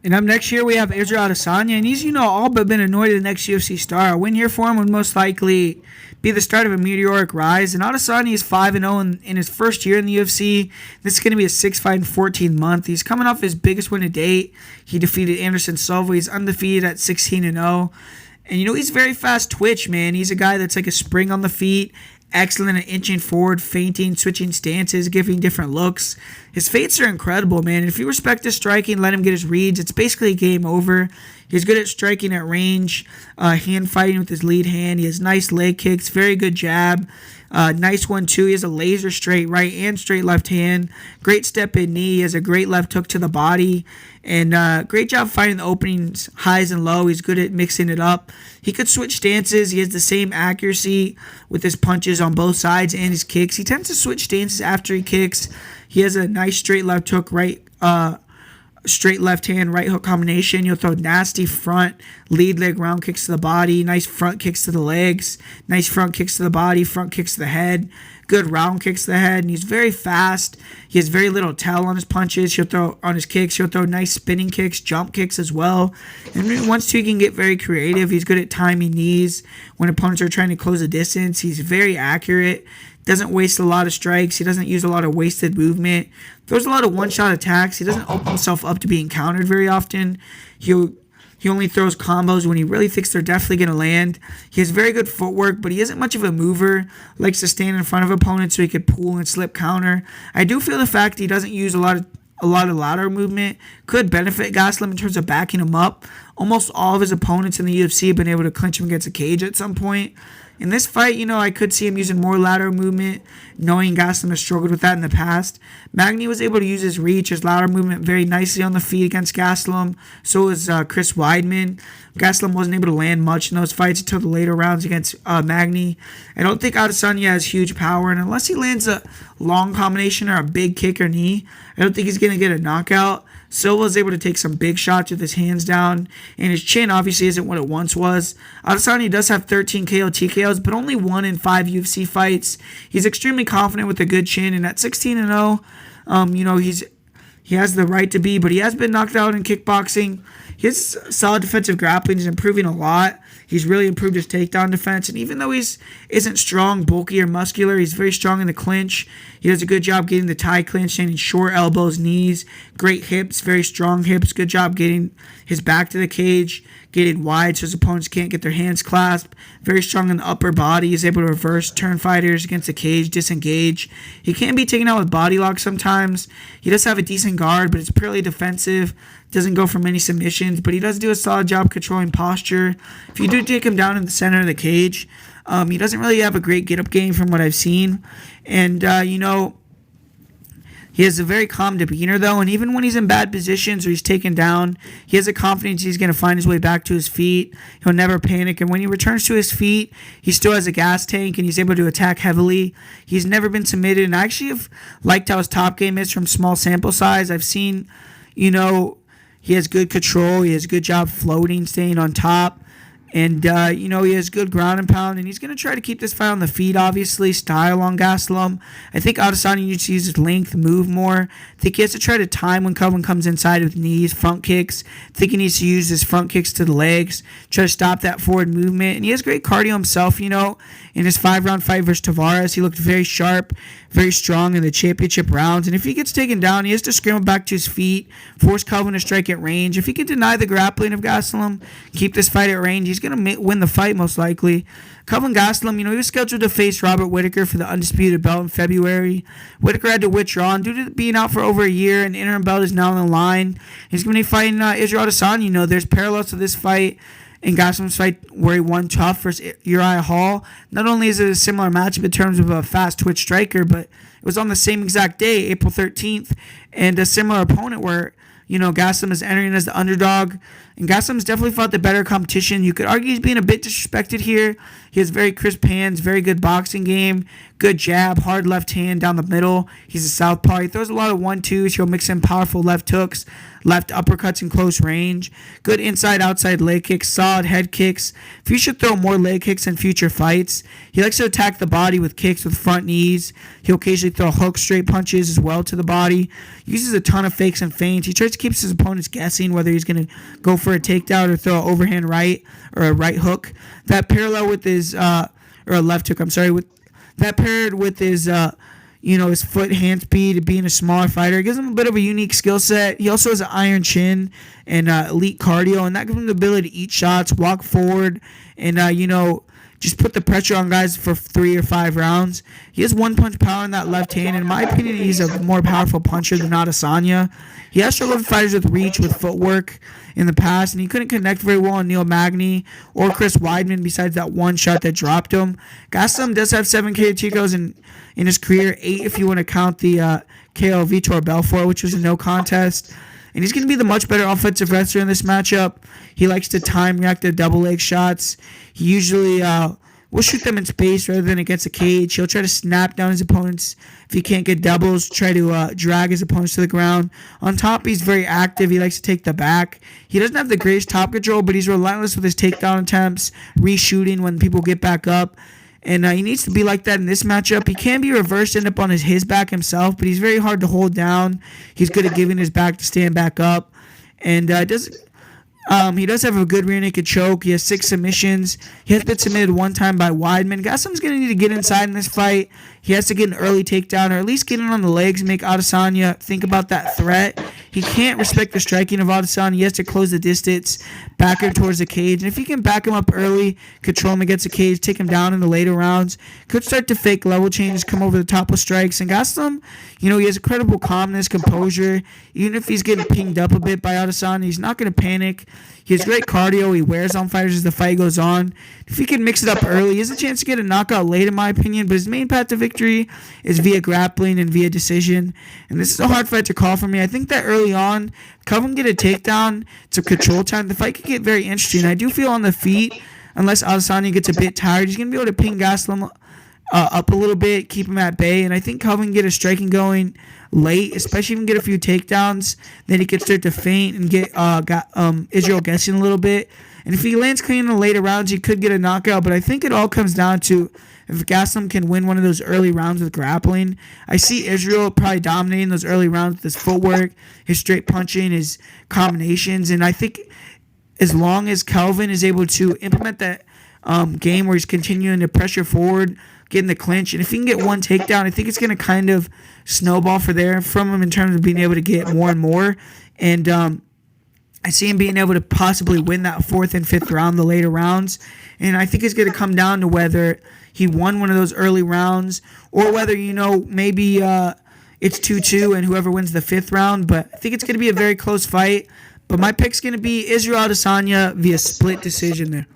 And up next here, we have Israel Adesanya, and he's, all but been anointed the next UFC star. A win here for him would most likely be the start of a meteoric rise. And Adesanya is 5-0 in his first year in the UFC. This is going to be a 6-fight and 14-month. He's coming off his biggest win to date. He defeated Anderson Silva. He's undefeated at 16-0. And, he's very fast twitch, man. He's a guy that's like a spring on the feet. Excellent at inching forward, feinting, switching stances, giving different looks. His feints are incredible, man. And if you respect his striking, let him get his reads, it's basically game over. He's good at striking at range, hand fighting with his lead hand. He has nice leg kicks, very good jab. Nice one, too. He has a laser straight right and straight left hand. Great step in knee. He has a great left hook to the body. And great job finding the openings, highs and low. He's good at mixing it up. He could switch stances. He has the same accuracy with his punches on both sides and his kicks. He tends to switch stances after he kicks. He has a nice straight left hook, straight left hand, right hook combination. You'll throw nasty front, lead leg round kicks to the body, nice front kicks to the legs, nice front kicks to the body, front kicks to the head, good round kicks to the head, and he's very fast. He has very little tell on his punches. He'll throw on his kicks. He'll throw nice spinning kicks, jump kicks as well. And once he can get very creative, he's good at timing knees when opponents are trying to close the distance. He's very accurate. Doesn't waste a lot of strikes. He doesn't use a lot of wasted movement. Throws a lot of one-shot attacks. He doesn't open himself up to being countered very often. He only throws combos when he really thinks they're definitely going to land. He has very good footwork, but he isn't much of a mover. Likes to stand in front of opponents so he could pull and slip counter. I do feel the fact he doesn't use a lot of lateral movement could benefit Gastelum in terms of backing him up. Almost all of his opponents in the UFC have been able to clinch him against a cage at some point. In this fight, I could see him using more lateral movement, knowing Gastelum has struggled with that in the past. Magny was able to use his reach, his lateral movement very nicely on the feet against Gastelum. So was Chris Weidman. Gastelum wasn't able to land much in those fights until the later rounds against Magny. I don't think Adesanya has huge power, and unless he lands a long combination or a big kick or knee, I don't think he's going to get a knockout. Silva is able to take some big shots with his hands down, and his chin obviously isn't what it once was. Adesanya does have 13 KO TKOs, but only 1 in 5 UFC fights. He's extremely confident with a good chin, and at 16-0, he has the right to be, but he has been knocked out in kickboxing. His solid defensive grappling is improving a lot. He's really improved his takedown defense, and even though isn't strong, bulky, or muscular, he's very strong in the clinch. He does a good job getting the tie clinch, standing short elbows, knees, great hips, very strong hips. Good job getting his back to the cage, getting wide so his opponents can't get their hands clasped. Very strong in the upper body. He's able to reverse turn fighters against the cage, disengage. He can be taken out with body lock sometimes. He does have a decent guard, but it's purely defensive. Doesn't go for many submissions, but he does do a solid job controlling posture. If you do take him down in the center of the cage, he doesn't really have a great get-up game from what I've seen. And, he has a very calm demeanor, though, and even when he's in bad positions or he's taken down, he has a confidence he's going to find his way back to his feet. He'll never panic, and when he returns to his feet, he still has a gas tank, and he's able to attack heavily. He's never been submitted, and I actually have liked how his top game is from small sample size. I've seen, he has good control. He has a good job floating, staying on top. And, he has good ground and pound, and he's going to try to keep this fight on the feet, obviously, style on Gastelum. I think Adesanya needs to use his length, move more. I think he has to try to time when Kelvin comes inside with knees, front kicks. I think he needs to use his front kicks to the legs, try to stop that forward movement. And he has great cardio himself, In his 5-round fight versus Tavares, he looked very sharp, very strong in the championship rounds. And if he gets taken down, he has to scramble back to his feet, force Kelvin to strike at range. If he can deny the grappling of Gastelum, keep this fight at range, he's going to win the fight most likely. Kelvin Gastelum, he was scheduled to face Robert Whittaker for the undisputed belt in February. Whittaker had to withdraw, and due to being out for over a year, an interim belt is now on the line. He's going to be fighting Israel Adesanya. There's parallels to this fight in Gastelum's fight where he won tough versus Uriah Hall. Not only is it a similar matchup in terms of a fast twitch striker, but it was on the same exact day, April 13th, and a similar opponent where Gastelum is entering as the underdog. And Gastelum's definitely fought the better competition. You could argue he's being a bit disrespected here. He has very crisp hands, very good boxing game, good jab, hard left hand down the middle. He's a southpaw. He throws a lot of 1-2s. He'll mix in powerful left hooks, left uppercuts in close range, good inside-outside leg kicks, solid head kicks. He should throw more leg kicks in future fights. He likes to attack the body with kicks with front knees. He'll occasionally throw hook straight punches as well to the body. He uses a ton of fakes and feints. He tries to keep his opponents guessing whether he's going to go for a takedown or throw an overhand right or a right hook. That parallel with his or a left hook. I'm sorry. With that paired with his his foot hand speed, being a smaller fighter, it gives him a bit of a unique skill set. He also has an iron chin and elite cardio, and that gives him the ability to eat shots, walk forward, and just put the pressure on guys for 3 or 5 rounds. He has one punch power in that left hand. In my opinion, he's a more powerful puncher than Adesanya. He has struggled with fighters with reach, with footwork in the past, and he couldn't connect very well on Neil Magny or Chris Weidman besides that one shot that dropped him. Gastelum does have 7 KO TKOs in his career, 8 if you want to count the KO of Vitor Belfort, which was a no contest. And he's going to be the much better offensive wrestler in this matchup. He likes to time react to double leg shots. He usually will shoot them in space rather than against a cage. He'll try to snap down his opponents if he can't get doubles, try to drag his opponents to the ground. On top, he's very active. He likes to take the back. He doesn't have the greatest top control, but he's relentless with his takedown attempts, reshooting when people get back up. And he needs to be like that in this matchup. He can be reversed, end up on his back himself, but he's very hard to hold down. He's good at giving his back to stand back up. And he does have a good rear naked choke. He has 6 submissions. He has been submitted one time by Weidman. Gastelum's going to need to get inside in this fight. He has to get an early takedown or at least get in on the legs and make Adesanya think about that threat. He can't respect the striking of Adesanya. He has to close the distance, back him towards the cage. And if he can back him up early, control him against the cage, take him down in the later rounds, could start to fake level changes, come over the top with strikes. And Gastelum, he has incredible calmness, composure. Even if he's getting pinged up a bit by Adesanya, he's not going to panic. He has great cardio. He wears on fighters as the fight goes on. If he can mix it up early, he has a chance to get a knockout late, in my opinion. But his main path to victory is via grappling and via decision. And this is a hard fight to call for me. I think that early on, Kelvin get a takedown to control time. The fight could get very interesting. I do feel on the feet, unless Adesanya gets a bit tired, he's going to be able to ping Gastelum up a little bit, keep him at bay. And I think Kelvin can get a striking going late, especially if he can get a few takedowns. Then he could start to feint and get Israel guessing a little bit. And if he lands clean in the later rounds, he could get a knockout. But I think it all comes down to if Gastelum can win one of those early rounds with grappling. I see Israel probably dominating those early rounds with his footwork, his straight punching, his combinations. And I think as long as Kelvin is able to implement that game where he's continuing to pressure forward, getting the clinch, and if he can get one takedown, I think it's going to kind of snowball from him in terms of being able to get more and more. And I see him being able to possibly win that 4th and 5th round, the later rounds. And I think it's going to come down to whether he won one of those early rounds or whether, maybe it's 2-2 and whoever wins the 5th round. But I think it's going to be a very close fight. But my pick's going to be Israel Adesanya via split decision there.